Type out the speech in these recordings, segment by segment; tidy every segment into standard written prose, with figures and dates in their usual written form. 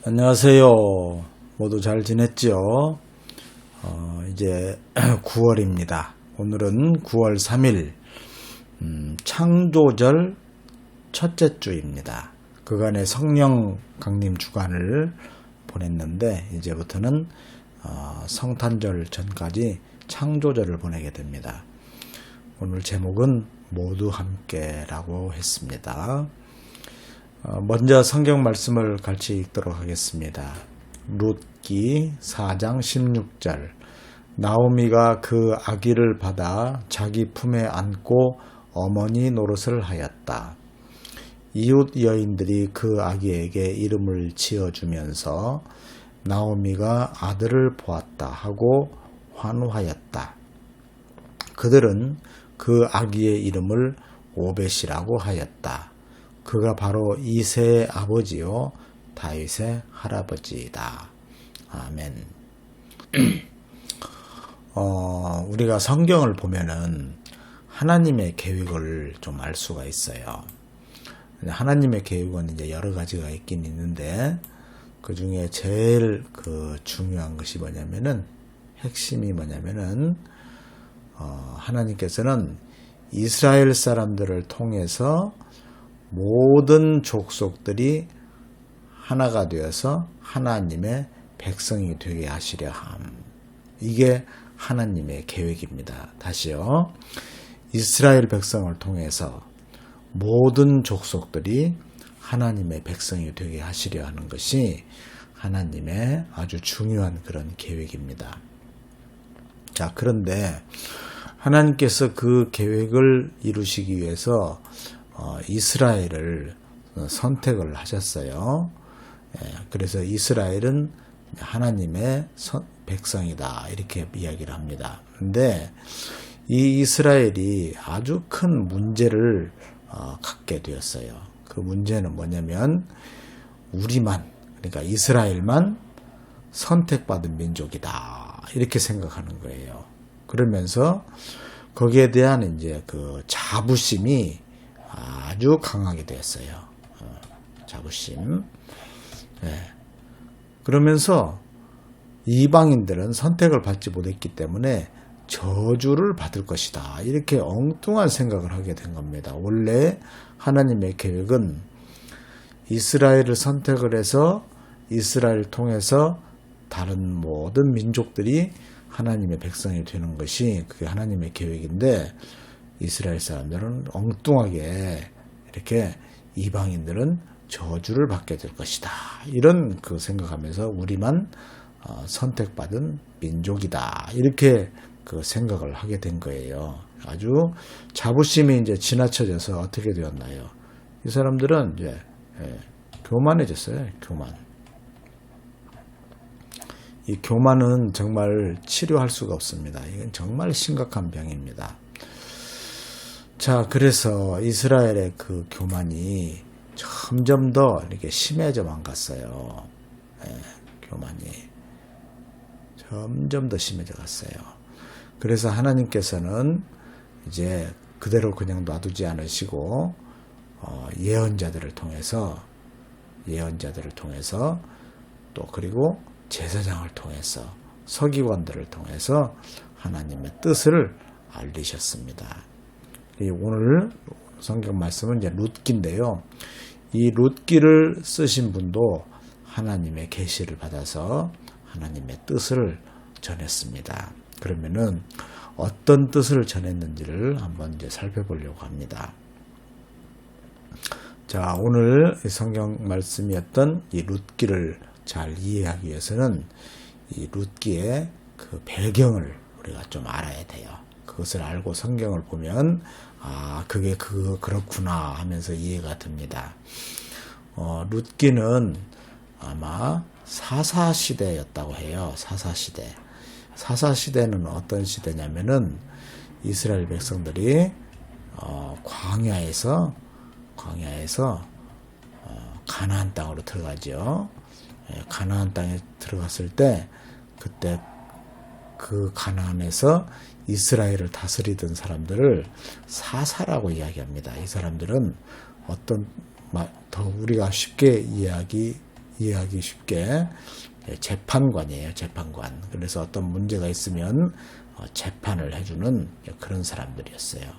안녕하세요. 모두 잘 지냈죠? 이제 9월입니다. 오늘은 9월 3일 창조절 첫째 주입니다. 그간의 성령 강림 주간을 보냈는데 이제부터는 성탄절 전까지 창조절을 보내게 됩니다. 오늘 제목은 모두 함께라고 했습니다. 먼저 성경 말씀을 같이 읽도록 하겠습니다. 룻기 4장 16절. 나오미가 그 아기를 받아 자기 품에 안고 어머니 노릇을 하였다. 이웃 여인들이 그 아기에게 이름을 지어주면서 나오미가 아들을 보았다 하고 환호하였다. 그들은 그 아기의 이름을 오벳이라고 하였다. 그가 바로 이새의 아버지요 다윗의 할아버지이다. 아멘. 우리가 성경을 보면은 하나님의 계획을 좀 알 수가 있어요. 하나님의 계획은 이제 여러 가지가 있긴 있는데 그 중에 제일 중요한 것이 뭐냐면은 핵심이 뭐냐면은 하나님께서는 이스라엘 사람들을 통해서 모든 족속들이 하나가 되어서 하나님의 백성이 되게 하시려 함. 이게 하나님의 계획입니다. 다시요. 이스라엘 백성을 통해서 모든 족속들이 하나님의 백성이 되게 하시려 하는 것이 하나님의 아주 중요한 그런 계획입니다. 자, 그런데 하나님께서 그 계획을 이루시기 위해서 이스라엘을 선택을 하셨어요. 그래서 이스라엘은 하나님의 백성이다 이렇게 이야기를 합니다. 그런데 이 이스라엘이 아주 큰 문제를 갖게 되었어요. 그 문제는 뭐냐면 우리만, 그러니까 이스라엘만 선택받은 민족이다 이렇게 생각하는 거예요. 그러면서 거기에 대한 이제 그 자부심이 아주 강하게 됐어요. 자부심. 그러면서 이방인들은 선택을 받지 못했기 때문에 저주를 받을 것이다. 이렇게 엉뚱한 생각을 하게 된 겁니다. 원래 하나님의 계획은 이스라엘을 선택을 해서 이스라엘을 통해서 다른 모든 민족들이 하나님의 백성이 되는 것이 그게 하나님의 계획인데 이스라엘 사람들은 엉뚱하게 이렇게 이방인들은 저주를 받게 될 것이다. 이런 생각하면서 우리만 선택받은 민족이다. 이렇게 생각을 하게 된 거예요. 아주 자부심이 이제 지나쳐져서 어떻게 되었나요? 이 사람들은 이제 교만해졌어요. 교만. 이 교만은 정말 치료할 수가 없습니다. 이건 정말 심각한 병입니다. 자, 그래서 이스라엘의 그 교만이 점점 더 이렇게 심해져만 갔어요. 교만이 점점 더 심해져 갔어요. 그래서 하나님께서는 이제 그대로 그냥 놔두지 않으시고 예언자들을 통해서 또 그리고 제사장을 통해서 서기관들을 통해서 하나님의 뜻을 알리셨습니다. 오늘 성경 말씀은 이제 룻기인데요. 이 룻기를 쓰신 분도 하나님의 계시를 받아서 하나님의 뜻을 전했습니다. 그러면은 어떤 뜻을 전했는지를 한번 이제 살펴보려고 합니다. 자, 오늘 성경 말씀이었던 이 룻기를 잘 이해하기 위해서는 이 룻기의 그 배경을 우리가 좀 알아야 돼요. 그것을 알고 성경을 보면 그게 그렇구나 하면서 이해가 됩니다. 룻기는 아마 사사시대였다고 해요. 사사시대. 사사시대는 어떤 시대냐면은 이스라엘 백성들이 광야에서 가나안 땅으로 들어가죠. 가나안 땅에 들어갔을 때 그때 그 가나안에서 이스라엘을 다스리던 사람들을 사사라고 이야기합니다. 이 사람들은 더 우리가 쉽게 이해하기 쉽게 재판관이에요. 재판관. 그래서 어떤 문제가 있으면 재판을 해주는 그런 사람들이었어요.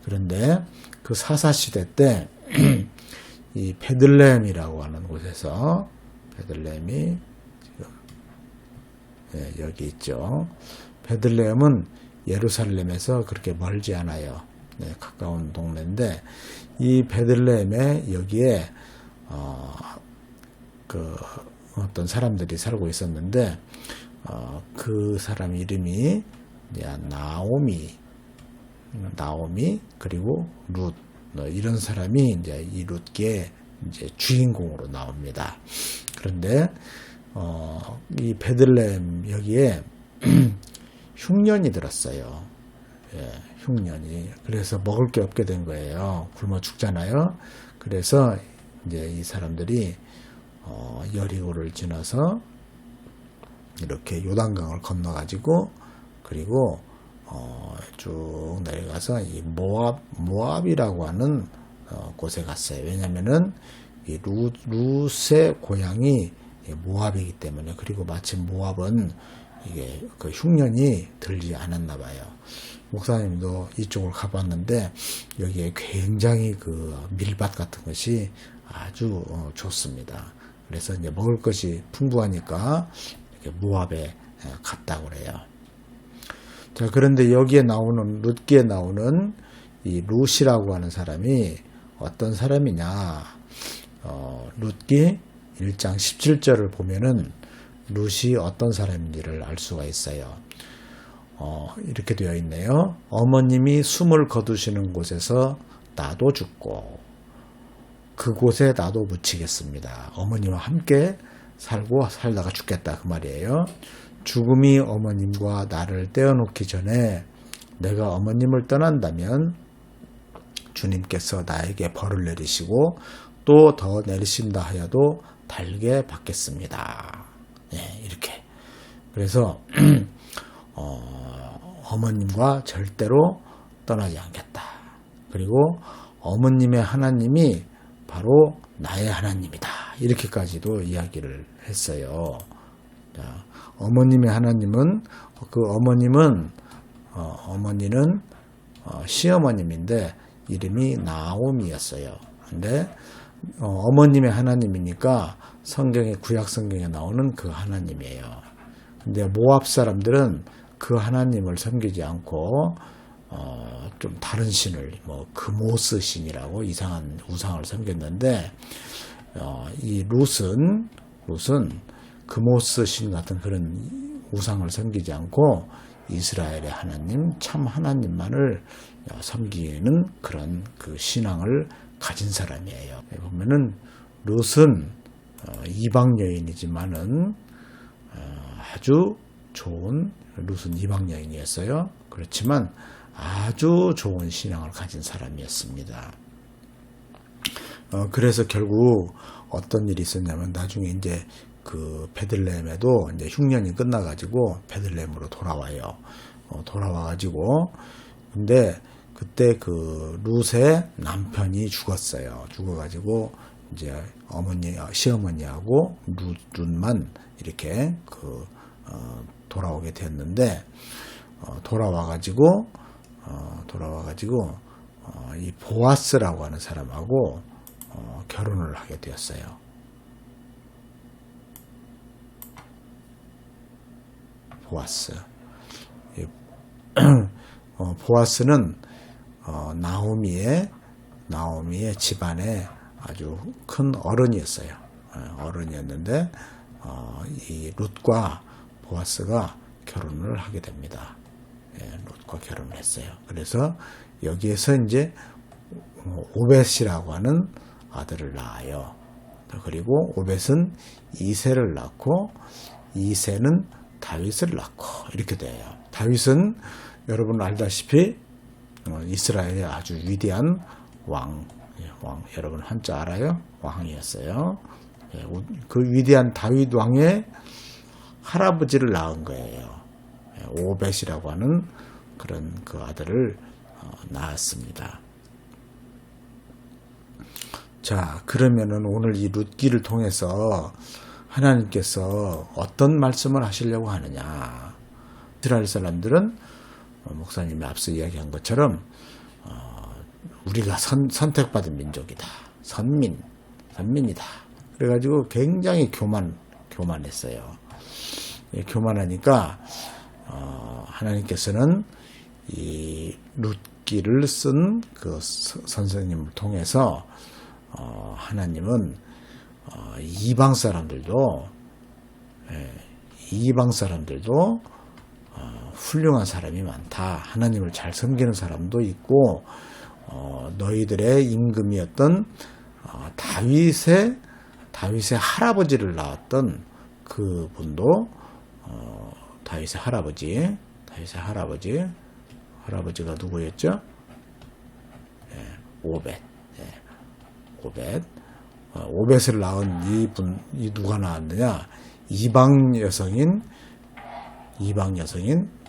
그런데 그 사사시대 때 이 베들레헴이라고 하는 곳에서 베들레헴이 지금 여기 있죠. 베들레헴은 예루살렘에서 그렇게 멀지 않아요. 가까운 동네인데 이 베들레헴에 여기에 어떤 사람들이 살고 있었는데 그 사람 이름이 나오미 그리고 룻 이런 사람이 이제 이 룻기의 이제 주인공으로 나옵니다. 그런데 이 베들레헴 여기에 흉년이 들었어요. 흉년이. 그래서 먹을 게 없게 된 거예요. 굶어 죽잖아요. 그래서 이제 이 사람들이 여리고를 지나서 이렇게 요단강을 건너가지고 그리고 쭉 내려가서 이 모압이라고 하는 곳에 갔어요. 왜냐면은 이 룻의 고향이 모압이기 때문에. 그리고 마침 모압은 이게 그 흉년이 들지 않았나 봐요. 목사님도 이쪽을 가봤는데 여기에 굉장히 그 밀밭 같은 것이 아주 좋습니다. 그래서 이제 먹을 것이 풍부하니까 이렇게 모압에 갔다고 그래요. 자, 그런데 여기에 나오는 룻기에 나오는 이 룻이라고 하는 사람이 어떤 사람이냐? 룻기 1장 17절을 보면은 룻이 어떤 사람인지를 알 수가 있어요. 이렇게 되어 있네요. 어머님이 숨을 거두시는 곳에서 나도 죽고 그곳에 나도 묻히겠습니다. 어머니와 함께 살다가 죽겠다 그 말이에요. 죽음이 어머님과 나를 떼어놓기 전에 내가 어머님을 떠난다면 주님께서 나에게 벌을 내리시고 또 더 내리신다 하여도 달게 받겠습니다. 네, 이렇게. 그래서 어머님과 절대로 떠나지 않겠다. 그리고 어머님의 하나님이 바로 나의 하나님이다. 이렇게까지도 이야기를 했어요. 자, 어머님의 하나님은 어머니는 시어머님인데 이름이 나오미였어요. 근데 어머님의 하나님이니까 구약 성경에 나오는 그 하나님이에요. 근데 모압 사람들은 그 하나님을 섬기지 않고 좀 다른 신을 그모스 신이라고 이상한 우상을 섬겼는데 이 룻은 그모스 신 같은 그런 우상을 섬기지 않고 이스라엘의 하나님 참 하나님만을 섬기는 그런 그 신앙을 가진 사람이에요. 보면은 룻은 이방 여인이지만은 아주 좋은 룻은 이방 여인이었어요. 그렇지만 아주 좋은 신앙을 가진 사람이었습니다. 그래서 결국 어떤 일이 있었냐면 나중에 이제 그 베들레헴에도 이제 흉년이 끝나가지고 베들레헴으로 돌아와요. 돌아와가지고 근데 그때 그 룻의 남편이 죽었어요. 죽어가지고 이제 시어머니하고 룻만 이렇게 돌아오게 됐는데 돌아와가지고 이 보아스라고 하는 사람하고 결혼을 하게 되었어요. 보아스. 보아스는 나오미의 집안에 아주 큰 어른이었어요. 어른이었는데 이 룻과 보아스가 결혼을 하게 됩니다. 룻과 결혼을 했어요. 그래서 여기에서 이제 오벳이라고 하는 아들을 낳아요. 그리고 오벳은 이새를 낳고 이새는 다윗을 낳고 이렇게 돼요. 다윗은 여러분 알다시피 이스라엘의 아주 위대한 왕 여러분 한자 알아요? 왕이었어요. 그 위대한 다윗 왕의 할아버지를 낳은 거예요. 오벳이라고 하는 그런 그 아들을 낳았습니다. 자, 그러면은 오늘 이 룻기를 통해서 하나님께서 어떤 말씀을 하시려고 하느냐. 이스라엘 사람들은 목사님이 앞서 이야기한 것처럼 우리가 선택받은 민족이다. 선민이다. 그래가지고 굉장히 교만했어요. 예, 교만하니까 하나님께서는 이 룻기를 쓴 그 선생님을 통해서 하나님은 이방 사람들도 훌륭한 사람이 많다. 하나님을 잘 섬기는 사람도 있고 너희들의 임금이었던 다윗의 할아버지를 낳았던 그분도 다윗의 할아버지가 누구였죠? 오벳을 낳은 이 누가 낳았느냐? 이방 여성인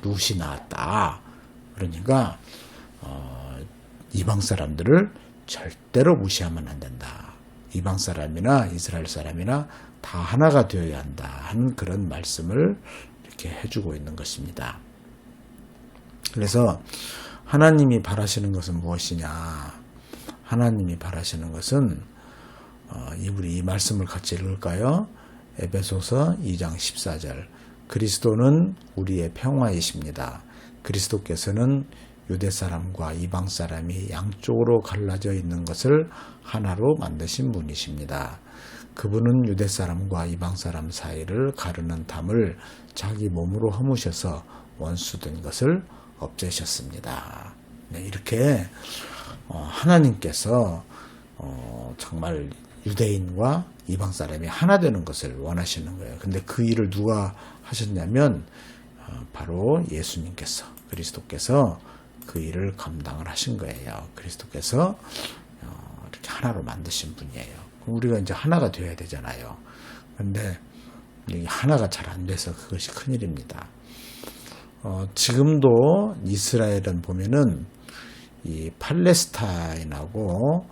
룻이 낳았다. 그러니까 이방 사람들을 절대로 무시하면 안 된다. 이방 사람이나 이스라엘 사람이나 다 하나가 되어야 한다 하는 그런 말씀을 이렇게 해주고 있는 것입니다. 그래서 하나님이 바라시는 것은 무엇이냐? 하나님이 바라시는 것은 우리 이 말씀을 같이 읽을까요? 에베소서 2장 14절. 그리스도는 우리의 평화이십니다. 그리스도께서는 유대 사람과 이방 사람이 양쪽으로 갈라져 있는 것을 하나로 만드신 분이십니다. 그분은 유대 사람과 이방 사람 사이를 가르는 담을 자기 몸으로 허무셔서 원수된 것을 없애셨습니다. 네, 이렇게 하나님께서 정말 유대인과 이방 사람이 하나 되는 것을 원하시는 거예요. 근데 그 일을 누가 하셨냐면 바로 예수님께서, 그리스도께서 그 일을 감당을 하신 거예요. 그리스도께서 이렇게 하나로 만드신 분이에요. 우리가 이제 하나가 되어야 되잖아요. 근데 하나가 잘 안 돼서 그것이 큰일입니다. 지금도 이스라엘은 보면은 이 팔레스타인하고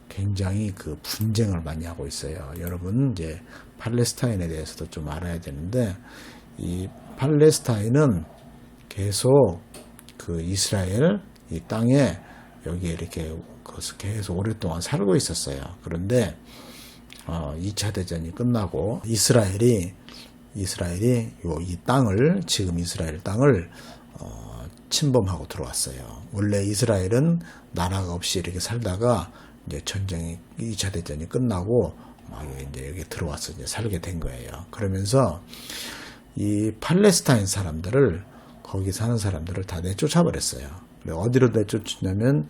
굉장히 그 분쟁을 많이 하고 있어요. 여러분 이제 팔레스타인에 대해서도 좀 알아야 되는데, 이 팔레스타인은 계속 그 이스라엘 이 땅에 여기에 이렇게 계속 오랫동안 살고 있었어요. 그런데 2차 대전이 끝나고 이스라엘이 이 땅을, 지금 이스라엘 땅을 침범하고 들어왔어요. 원래 이스라엘은 나라가 없이 이렇게 살다가 이제 전쟁이 2차 대전이 끝나고 막 이제 여기 들어와서 이제 살게 된 거예요. 그러면서 이 팔레스타인 사람들을, 거기 사는 사람들을 다 내쫓아 버렸어요. 어디로 내쫓냐면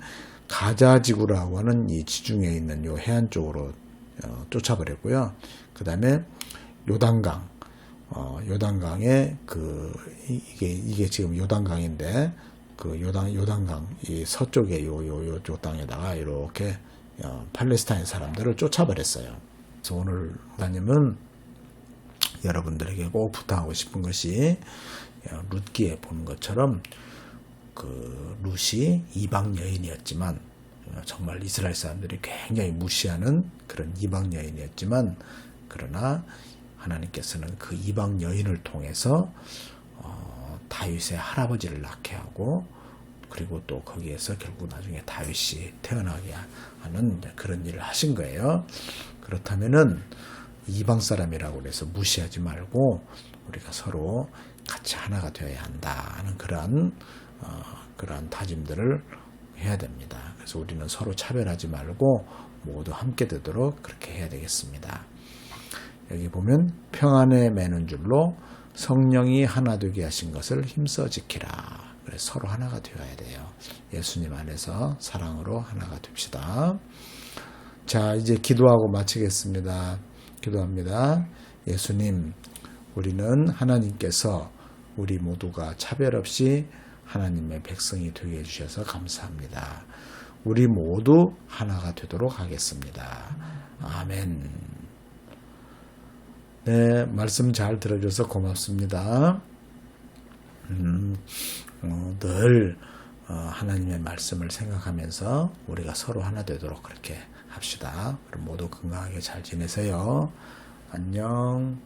가자 지구라고 하는 이 지중해에 있는 요 해안 쪽으로 쫓아버렸고요. 그 다음에 요단강에 이게 지금 요단강인데 그 요단강 이 서쪽에 요 땅에다가 이렇게 팔레스타인 사람들을 쫓아버렸어요. 그래서 오늘 목사님은 여러분들에게 꼭 부탁하고 싶은 것이 룻기에 보는 것처럼 그 룻이 이방 여인이었지만, 정말 이스라엘 사람들이 굉장히 무시하는 그런 이방 여인이었지만, 그러나 하나님께서는 그 이방 여인을 통해서 다윗의 할아버지를 낳게 하고, 그리고 또 거기에서 결국 나중에 다윗이 태어나게 하는 그런 일을 하신 거예요. 그렇다면은 이방 사람이라고 해서 무시하지 말고 우리가 서로 같이 하나가 되어야 한다 하는 그러한 다짐들을 해야 됩니다. 그래서 우리는 서로 차별하지 말고 모두 함께 되도록 그렇게 해야 되겠습니다. 여기 보면 평안에 매는 줄로 성령이 하나 되게 하신 것을 힘써 지키라. 그래서 서로 하나가 되어야 돼요. 예수님 안에서 사랑으로 하나가 됩시다. 자, 이제 기도하고 마치겠습니다. 기도합니다. 예수님, 우리는 하나님께서 우리 모두가 차별 없이 하나님의 백성이 되게 해주셔서 감사합니다. 우리 모두 하나가 되도록 하겠습니다. 아멘. 네, 말씀 잘 들어줘서 고맙습니다. 늘 하나님의 말씀을 생각하면서 우리가 서로 하나 되도록 그렇게 합시다. 그럼 모두 건강하게 잘 지내세요. 안녕.